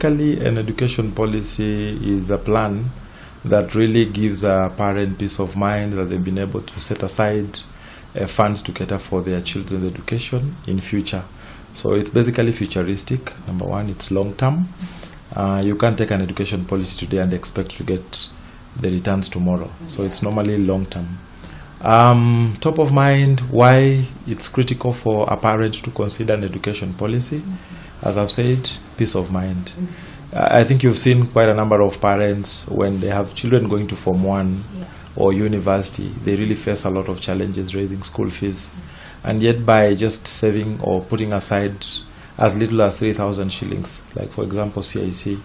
basically, an education policy is a plan that really gives a parent peace of mind that they've been able to set aside funds to cater for their children's education in future. So it's basically futuristic. Number one, it's long term. You can't take an education policy today and expect to get the returns tomorrow. So it's normally long term. Top of mind, why it's critical for a parent to consider an education policy. As I've said, peace of mind. I think you've seen quite a number of parents when they have children going to Form 1 or university, they really face a lot of challenges raising school fees. And yet by just saving or putting aside as little as 3,000 shillings, like for example CIC,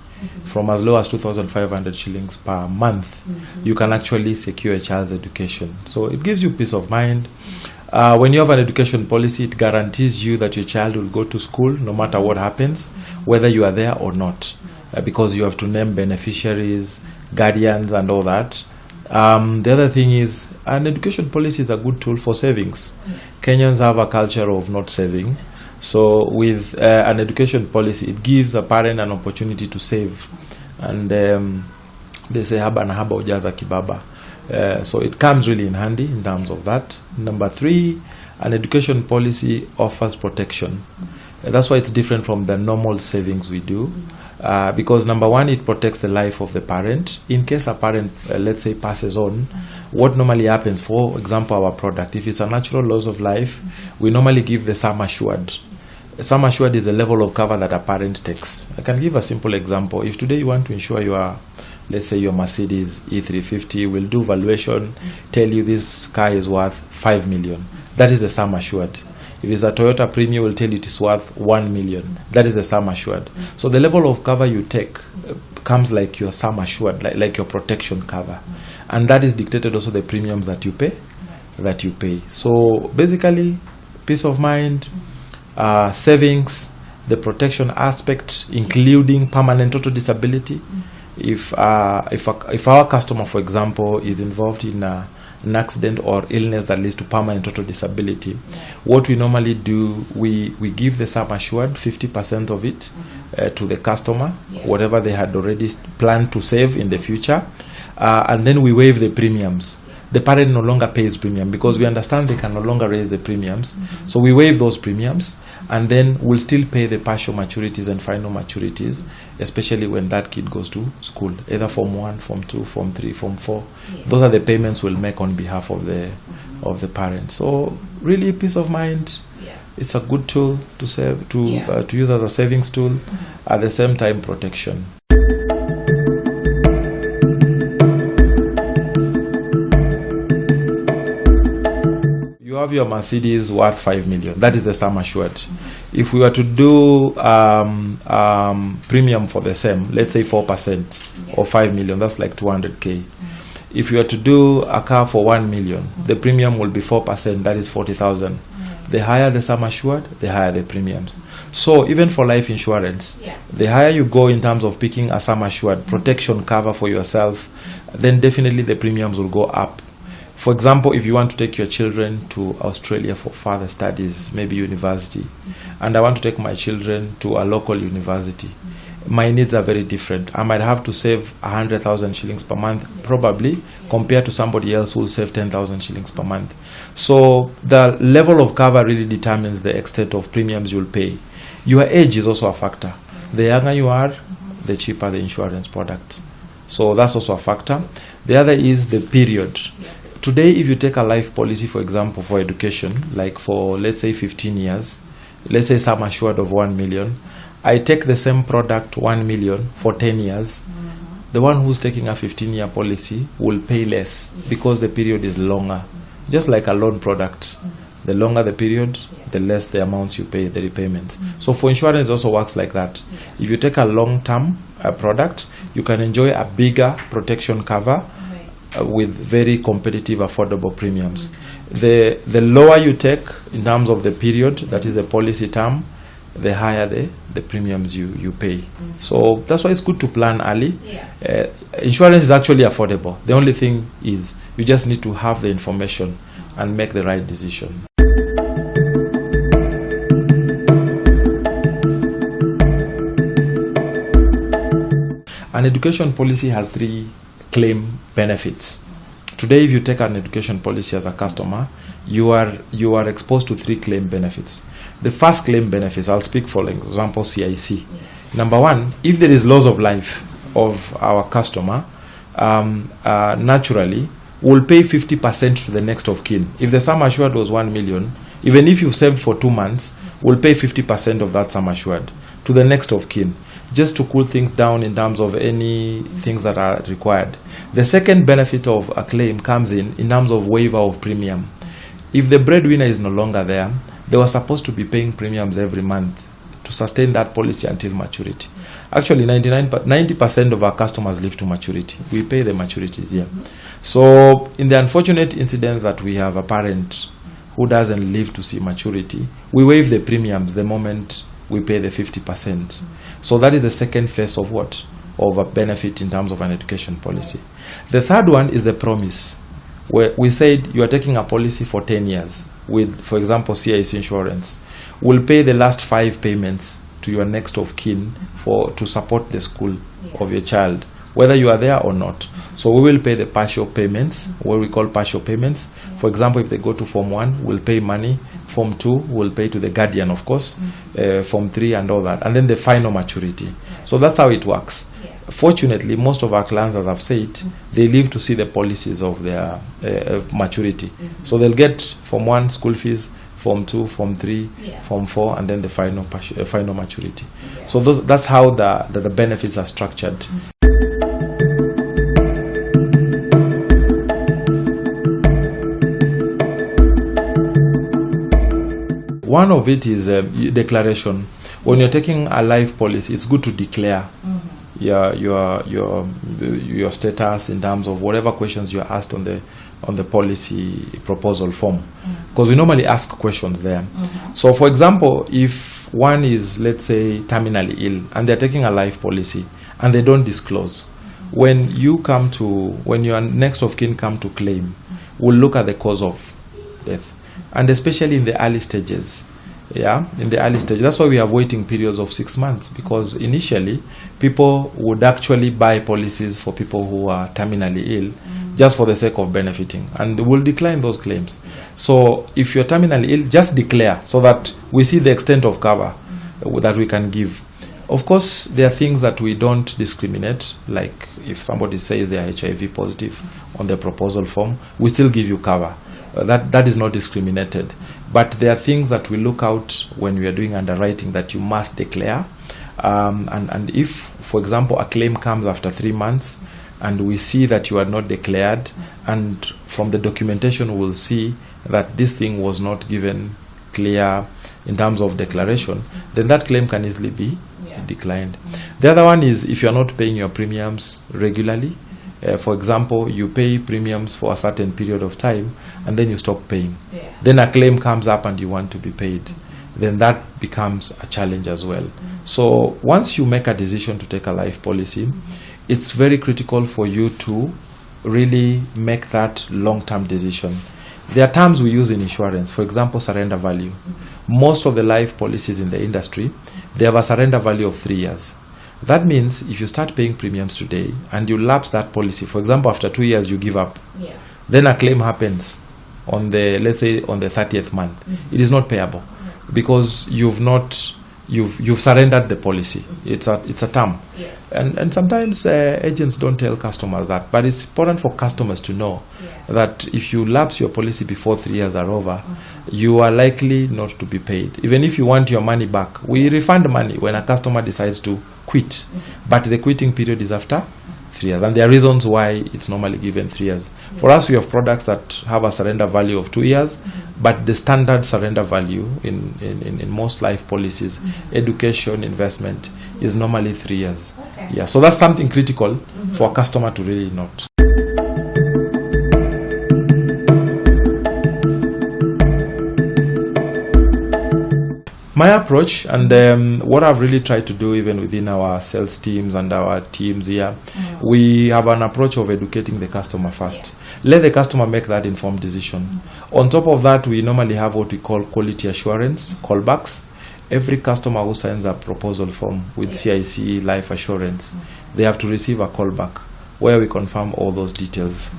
from as low as 2,500 shillings per month, you can actually secure a child's education. So it gives you peace of mind. When you have an education policy, it guarantees you that your child will go to school no matter what happens, whether you are there or not, because you have to name beneficiaries, guardians and all that. The other thing is, an education policy is a good tool for savings. Kenyans have a culture of not saving. So with an education policy, it gives a parent an opportunity to save. And they say, haba na haba ujaza kibaba. So it comes really in handy in terms of that. Number 3, an education policy offers protection. That's why it's different from the normal savings we do. Because number 1, it protects the life of the parent. In case a parent, let's say, passes on, what normally happens, for example, our product, if it's a natural loss of life, we normally give the sum assured. Sum assured is the level of cover that a parent takes. I can give a simple example. If today you want to insure your, let's say your Mercedes E350, will do valuation, tell you this car is worth 5 million. That is the sum assured. If it's a Toyota Premium, will tell you it is worth 1 million. That is the sum assured. So the level of cover you take comes like your sum assured, like your protection cover. And that is dictated also the premiums that you pay. So basically, peace of mind, savings, the protection aspect, including permanent total disability. If our customer, for example, is involved in an accident or illness that leads to permanent total disability, what we normally do, we give the sum assured 50% of it to the customer, whatever they had already planned to save in the future, and then we waive the premiums. The parent no longer pays premium because we understand they can no longer raise the premiums. So we waive those premiums, and then we'll still pay the partial maturities and final maturities, especially when that kid goes to school, either Form 1, Form 2, Form 3, Form 4. Those are the payments we'll make on behalf of the parent. So really, peace of mind. It's a good tool to save, to use as a savings tool. At the same time, protection. You have your Mercedes worth 5 million. That is the sum assured. If we were to do premium for the same, let's say 4% or 5 million, that's like 200K. If you were to do a car for 1 million, the premium will be 4%, that is 40,000. The higher the sum assured, the higher the premiums. So even for life insurance, the higher you go in terms of picking a sum assured protection cover for yourself, then definitely the premiums will go up. For example, if you want to take your children to Australia for further studies, maybe university, and I want to take my children to a local university, my needs are very different. I might have to save 100,000 shillings per month, probably, compared to somebody else who will save 10,000 shillings per month. So the level of cover really determines the extent of premiums you'll pay. Your age is also a factor. The younger you are, the cheaper the insurance product. So that's also a factor. The other is the period. Today, if you take a life policy, for example, for education, like for, let's say, 15 years, let's say sum assured of 1 million, I take the same product, 1 million, for 10 years. The one who's taking a 15-year policy will pay less because the period is longer. Just like a loan product. The longer the period, the less the amounts you pay, the repayments. So for insurance, it also works like that. If you take a long-term product, you can enjoy a bigger protection cover with very competitive, affordable premiums. The lower you take in terms of the period, that is the policy term, the higher the premiums you pay. So that's why it's good to plan early. Insurance is actually affordable. The only thing is you just need to have the information and make the right decision. an education policy has 3 claim benefits. Today, if you take an education policy as a customer, you are exposed to 3 claim benefits. The first claim benefits, I'll speak for example CIC. Yeah. Number 1, if there is loss of life of our customer, naturally, we'll pay 50% to the next of kin. If the sum assured was 1 million, even if you've saved for 2 months, we'll pay 50% of that sum assured to the next of kin, just to cool things down in terms of any things that are required. The second benefit of a claim comes in terms of waiver of premium. If the breadwinner is no longer there, they were supposed to be paying premiums every month to sustain that policy until maturity. Actually, 90% of our customers live to maturity. We pay the maturities here. So in the unfortunate incidents that we have a parent who doesn't live to see maturity, we waive the premiums the moment we pay the 50%. So that is the second phase of what? Of a benefit in terms of an education policy. The third one is the promise, where we said you are taking a policy for 10 years with, for example, CIC insurance. We'll pay the last 5 payments to your next of kin to support the school of your child, whether you are there or not. So we will pay the partial payments, what we call partial payments. For example, if they go to Form 1, we'll pay money. Form 2, we'll pay to the guardian, of course. Form 3 and all that. And then the final maturity. So that's how it works. Fortunately, most of our clients, as I've said, they live to see the policies of their maturity. So they'll get Form 1 school fees, Form 2, Form 3, Form 4, and then the final maturity. So that's how the benefits are structured. One of it is declaration. When you're taking a life policy, it's good to declare your status in terms of whatever questions you're asked on the policy proposal form, because we normally ask questions there. So for example, if one is, let's say, terminally ill and they're taking a life policy and they don't disclose, when your next of kin come to claim, we'll look at the cause of death, and especially in the early stages. In the early stage. That's why we have waiting periods of 6 months, because initially people would actually buy policies for people who are terminally ill just for the sake of benefiting, and will decline those claims. So if you're terminally ill, just declare so that we see the extent of cover that we can give. Of course, there are things that we don't discriminate, like if somebody says they are HIV positive on the proposal form, we still give you cover. That is not discriminated. But there are things that we look out when we are doing underwriting that you must declare. And if, for example, a claim comes after 3 months and we see that you are not declared, and from the documentation we'll see that this thing was not given clear in terms of declaration, then that claim can easily be declined. The other one is if you are not paying your premiums regularly. For example, you pay premiums for a certain period of time and then you stop paying. Then a claim comes up and you want to be paid. Then that becomes a challenge as well. So once you make a decision to take a life policy, it's very critical for you to really make that long-term decision. There are terms we use in insurance, for example, surrender value. Most of the life policies in the industry, they have a surrender value of 3 years. That means if you start paying premiums today and you lapse that policy, for example, after 2 years you give up, then a claim happens on the, let's say, on the 30th month. It is not payable because you've surrendered the policy. It's a term. And sometimes agents don't tell customers that, but it's important for customers to know that if you lapse your policy before 3 years are over, you are likely not to be paid. Even if you want your money back, we refund money when a customer decides to quit, but the quitting period is after 3 years, and there are reasons why it's normally given 3 years. For us, we have products that have a surrender value of 2 years, but the standard surrender value in most life policies, education, investment, is normally 3 years. So that's something critical for a customer to really note. My approach, and what I've really tried to do even within our sales teams and our teams here, we have an approach of educating the customer first. Let the customer make that informed decision. On top of that, we normally have what we call quality assurance, callbacks. Every customer who signs a proposal form with CIC Life Assurance, they have to receive a call back where we confirm all those details.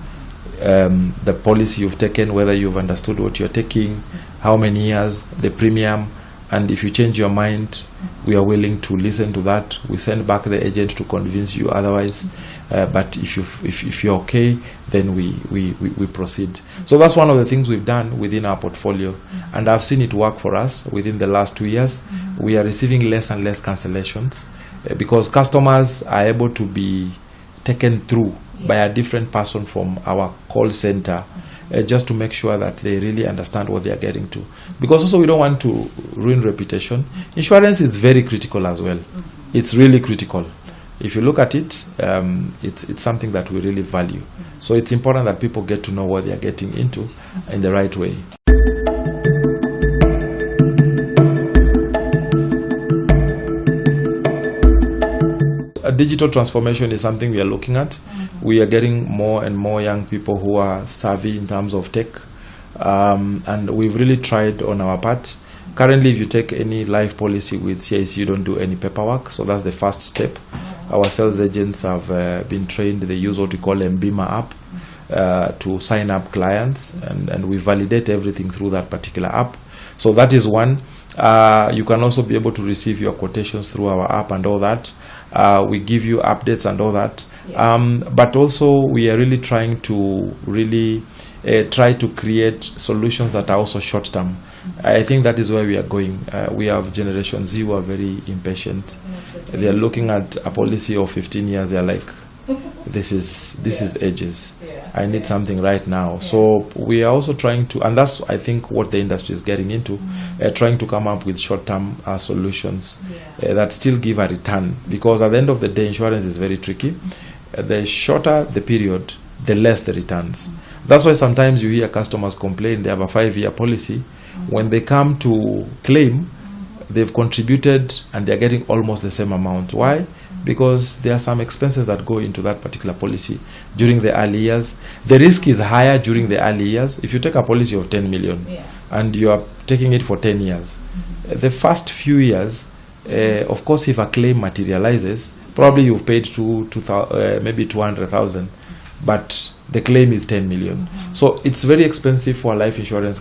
The policy you've taken, whether you've understood what you're taking, how many years, the premium, and if you change your mind, we are willing to listen to that. We send back the agent to convince you otherwise. But if you're okay, then we proceed. So that's one of the things we've done within our portfolio, and I've seen it work for us within the last 2 years. We are receiving less and less cancellations because customers are able to be taken through by a different person from our call center, just to make sure that they really understand what they are getting to. Because also we don't want to ruin reputation. Insurance is very critical as well. It's really critical. If you look at it, it's something that we really value. So it's important that people get to know what they are getting into in the right way. A digital transformation is something we are looking at. We are getting more and more young people who are savvy in terms of tech, and we've really tried on our part. Currently, if you take any life policy with CIC, you don't do any paperwork, so that's the first step. Our sales agents have been trained. They use what we call Mbima app to sign up clients, and we validate everything through that particular app. So that is one. You can also be able to receive your quotations through our app and all that. We give you updates and all that. But also we are really trying to try to create solutions that are also short-term. I think that is where we are going. We have Generation Z who are very impatient. They are looking at a policy of 15 years. They are like, this is ages. I need something right now. So we are also trying to, and that's I think what the industry is getting into, trying to come up with short-term solutions that still give a return. Because at the end of the day, insurance is very tricky. The shorter the period, the less the returns. That's why sometimes you hear customers complain they have a 5-year policy. When they come to claim, they've contributed and they're getting almost the same amount. Why? Because there are some expenses that go into that particular policy during the early years. The risk is higher during the early years. If you take a policy of 10 million and you are taking it for 10 years, the first few years, of course, if a claim materializes, probably you've paid maybe 200,000, but the claim is 10 million. So it's very expensive for a life insurance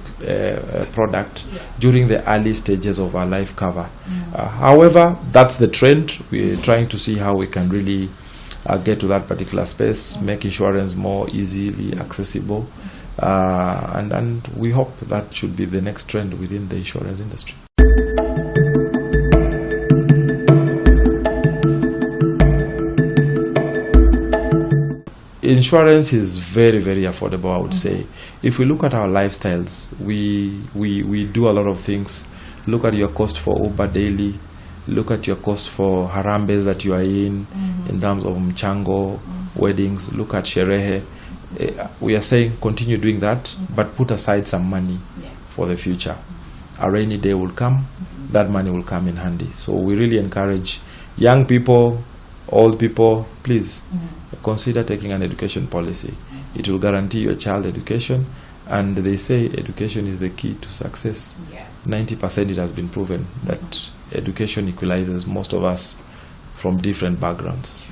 product during the early stages of our life cover. However, that's the trend. We're trying to see how we can really get to that particular space, make insurance more easily accessible, and we hope that should be the next trend within the insurance industry. Insurance is very, very affordable, I would say. If we look at our lifestyles, we do a lot of things. Look at your cost for Uber daily. Look at your cost for harambes that you are in terms of mchango, weddings. Look at sherehe. We are saying continue doing that, but put aside some money for the future. A rainy day will come, that money will come in handy. So we really encourage young people, old people, please consider taking an education policy. It will guarantee your child education, and they say education is the key to success. 90% it has been proven that education equalizes most of us from different backgrounds.